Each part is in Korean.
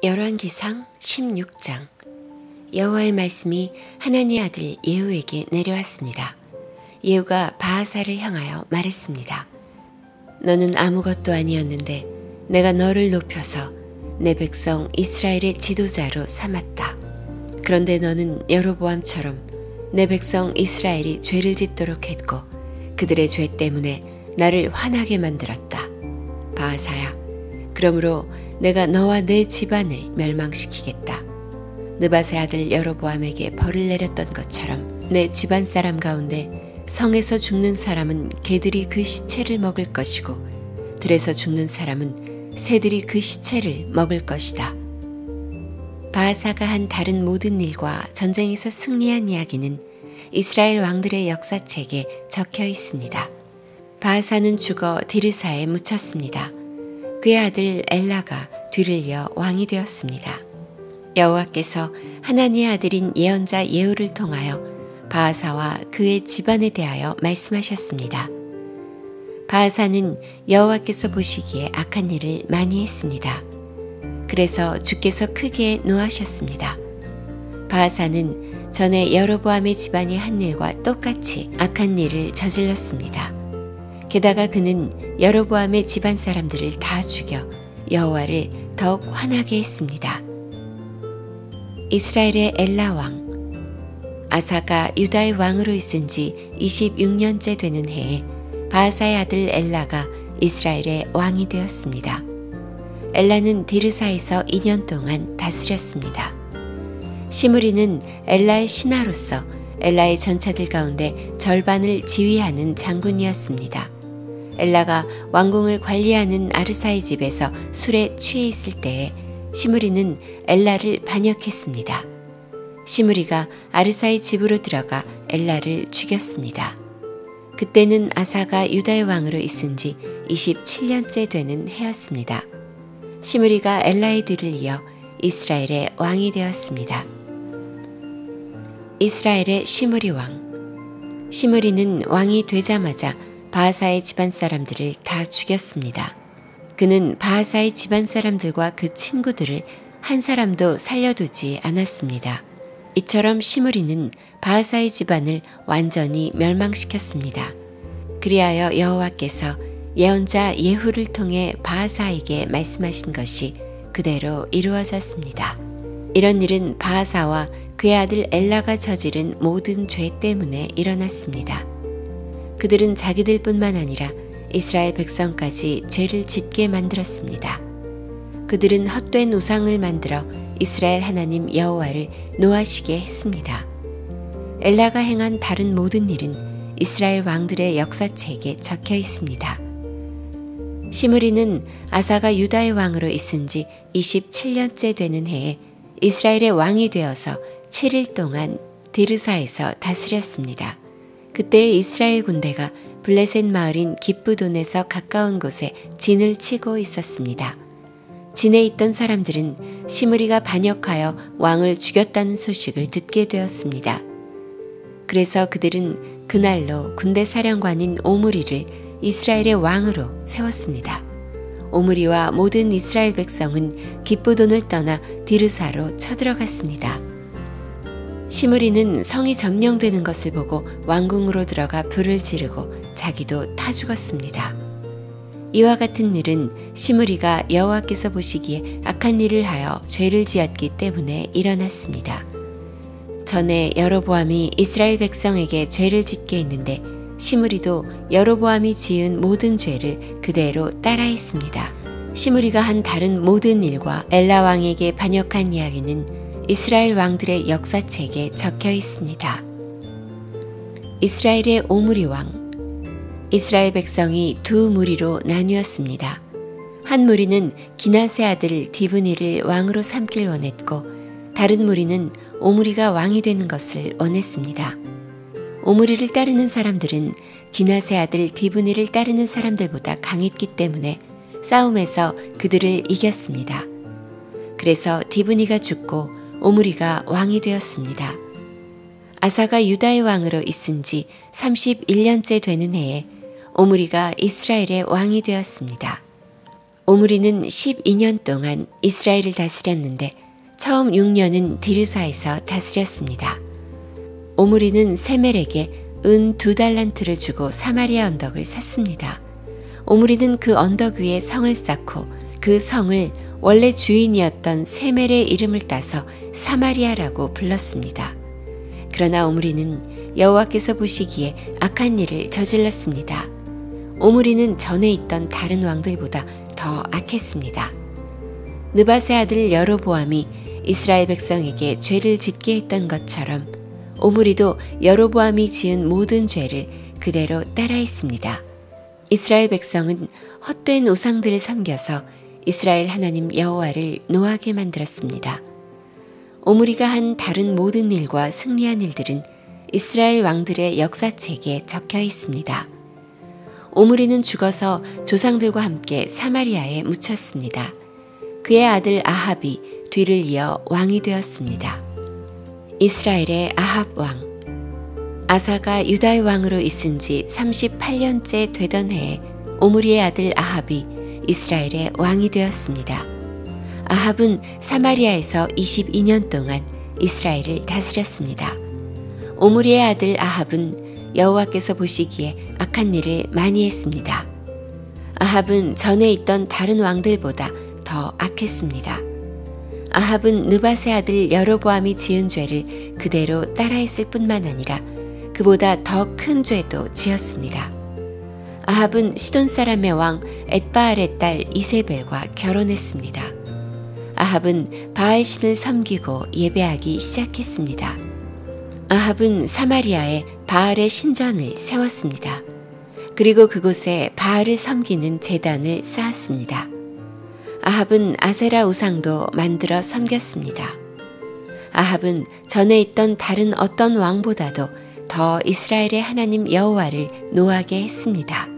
열왕기상 16장. 여호와의 말씀이 하나니의 아들 예후에게 내려왔습니다. 예후가 바하사를 향하여 말했습니다. 너는 아무것도 아니었는데 내가 너를 높여서 내 백성 이스라엘의 지도자로 삼았다. 그런데 너는 여로보암처럼 내 백성 이스라엘이 죄를 짓도록 했고 그들의 죄 때문에 나를 화나게 만들었다. 바하사야, 그러므로 내가 너와 내 집안을 멸망시키겠다. 느밧의 아들 여로보암에게 벌을 내렸던 것처럼 내 집안 사람 가운데 성에서 죽는 사람은 개들이 그 시체를 먹을 것이고 들에서 죽는 사람은 새들이 그 시체를 먹을 것이다. 바하사가 한 다른 모든 일과 전쟁에서 승리한 이야기는 이스라엘 왕들의 역사책에 적혀 있습니다. 바하사는 죽어 디르사에 묻혔습니다. 그의 아들 엘라가 뒤를 이어 왕이 되었습니다. 여호와께서 하나니의 아들인 예언자 예후를 통하여 바하사와 그의 집안에 대하여 말씀하셨습니다. 바하사는 여호와께서 보시기에 악한 일을 많이 했습니다. 그래서 주께서 크게 노하셨습니다. 바하사는 전에 여로보암의 집안이 한 일과 똑같이 악한 일을 저질렀습니다. 게다가 그는 여로보암의 집안 사람들을 다 죽여 여호와를 더욱 화나게 했습니다. 이스라엘의 엘라 왕. 아사가 유다의 왕으로 있은 지 26년째 되는 해에 바하사의 아들 엘라가 이스라엘의 왕이 되었습니다. 엘라는 디르사에서 2년 동안 다스렸습니다. 시므리는 엘라의 신하로서 엘라의 전차들 가운데 절반을 지휘하는 장군이었습니다. 엘라가 왕궁을 관리하는 아르사의 집에서 술에 취해 있을 때에 시므리는 엘라를 반역했습니다. 시므리가 아르사의 집으로 들어가 엘라를 죽였습니다. 그때는 아사가 유다의 왕으로 있은 지 27년째 되는 해였습니다. 시므리가 엘라의 뒤를 이어 이스라엘의 왕이 되었습니다. 이스라엘의 시므리 왕. 시므리는 왕이 되자마자 바하사의 집안 사람들을 다 죽였습니다. 그는 바하사의 집안 사람들과 그 친구들을 한 사람도 살려두지 않았습니다. 이처럼 시므리는 바하사의 집안을 완전히 멸망시켰습니다. 그리하여 여호와께서 예언자 예후를 통해 바하사에게 말씀하신 것이 그대로 이루어졌습니다. 이런 일은 바하사와 그의 아들 엘라가 저지른 모든 죄 때문에 일어났습니다. 그들은 자기들뿐만 아니라 이스라엘 백성까지 죄를 짓게 만들었습니다. 그들은 헛된 우상을 만들어 이스라엘 하나님 여호와를 노하시게 했습니다. 엘라가 행한 다른 모든 일은 이스라엘 왕들의 역사책에 적혀 있습니다. 시므리는 아사가 유다의 왕으로 있은 지 27년째 되는 해에 이스라엘의 왕이 되어서 7일 동안 디르사에서 다스렸습니다. 그때 이스라엘 군대가 블레셋 마을인 기브돈에서 가까운 곳에 진을 치고 있었습니다. 진에 있던 사람들은 시므리가 반역하여 왕을 죽였다는 소식을 듣게 되었습니다. 그래서 그들은 그날로 군대 사령관인 오므리를 이스라엘의 왕으로 세웠습니다. 오므리와 모든 이스라엘 백성은 기브돈을 떠나 디르사로 쳐들어갔습니다. 시므리는 성이 점령되는 것을 보고 왕궁으로 들어가 불을 지르고 자기도 타 죽었습니다. 이와 같은 일은 시므리가 여호와께서 보시기에 악한 일을 하여 죄를 지었기 때문에 일어났습니다. 전에 여로보암이 이스라엘 백성에게 죄를 짓게 했는데 시므리도 여로보암이 지은 모든 죄를 그대로 따라했습니다. 시므리가 한 다른 모든 일과 엘라 왕에게 반역한 이야기는 이스라엘 왕들의 역사책에 적혀 있습니다. 이스라엘의 오므리 왕. 이스라엘 백성이 두 무리로 나뉘었습니다. 한 무리는 기낫의 아들 디브니를 왕으로 삼길 원했고 다른 무리는 오므리가 왕이 되는 것을 원했습니다. 오므리를 따르는 사람들은 기낫의 아들 디브니를 따르는 사람들보다 강했기 때문에 싸움에서 그들을 이겼습니다. 그래서 디브니가 죽고 오므리가 왕이 되었습니다. 아사가 유다의 왕으로 있은 지 31년째 되는 해에 오므리가 이스라엘의 왕이 되었습니다. 오므리는 12년 동안 이스라엘을 다스렸는데 처음 6년은 디르사에서 다스렸습니다. 오므리는 세멜에게 은 2달란트를 주고 사마리아 언덕을 샀습니다. 오므리는 그 언덕 위에 성을 쌓고 그 성을 원래 주인이었던 세멜의 이름을 따서 사마리아라고 불렀습니다. 그러나 오므리는 여호와께서 보시기에 악한 일을 저질렀습니다. 오므리는 전에 있던 다른 왕들보다 더 악했습니다. 느밧의 아들 여로보암이 이스라엘 백성에게 죄를 짓게 했던 것처럼 오므리도 여로보암이 지은 모든 죄를 그대로 따라했습니다. 이스라엘 백성은 헛된 우상들을 섬겨서 이스라엘 하나님 여호와를 노하게 만들었습니다. 오므리가 한 다른 모든 일과 승리한 일들은 이스라엘 왕들의 역사책에 적혀 있습니다. 오므리는 죽어서 조상들과 함께 사마리아에 묻혔습니다. 그의 아들 아합이 뒤를 이어 왕이 되었습니다. 이스라엘의 아합 왕. 아사가 유다의 왕으로 있은 지 38년째 되던 해에 오므리의 아들 아합이 이스라엘의 왕이 되었습니다. 아합은 사마리아에서 22년 동안 이스라엘을 다스렸습니다. 오므리의 아들 아합은 여호와께서 보시기에 악한 일을 많이 했습니다. 아합은 전에 있던 다른 왕들보다 더 악했습니다. 아합은 느밧의 아들 여로보암이 지은 죄를 그대로 따라했을 뿐만 아니라 그보다 더 큰 죄도 지었습니다. 아합은 시돈 사람의 왕 엣바알의 딸 이세벨과 결혼했습니다. 아합은 바알신을 섬기고 예배하기 시작했습니다. 아합은 사마리아에 바알의 신전을 세웠습니다. 그리고 그곳에 바알을 섬기는 제단을 쌓았습니다. 아합은 아세라 우상도 만들어 섬겼습니다. 아합은 전에 있던 다른 어떤 왕보다도 더 이스라엘의 하나님 여호와를 노하게 했습니다.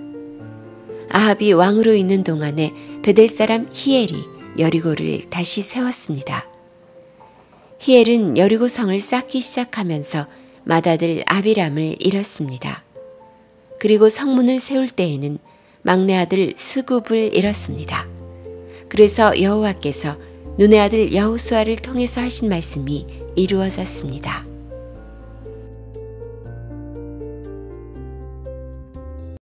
아합이 왕으로 있는 동안에 베델 사람 히엘이 여리고를 다시 세웠습니다. 히엘은 여리고 성을 쌓기 시작하면서 맏아들 아비람을 잃었습니다. 그리고 성문을 세울 때에는 막내 아들 스굽을 잃었습니다. 그래서 여호와께서 눈의 아들 여호수아를 통해서 하신 말씀이 이루어졌습니다.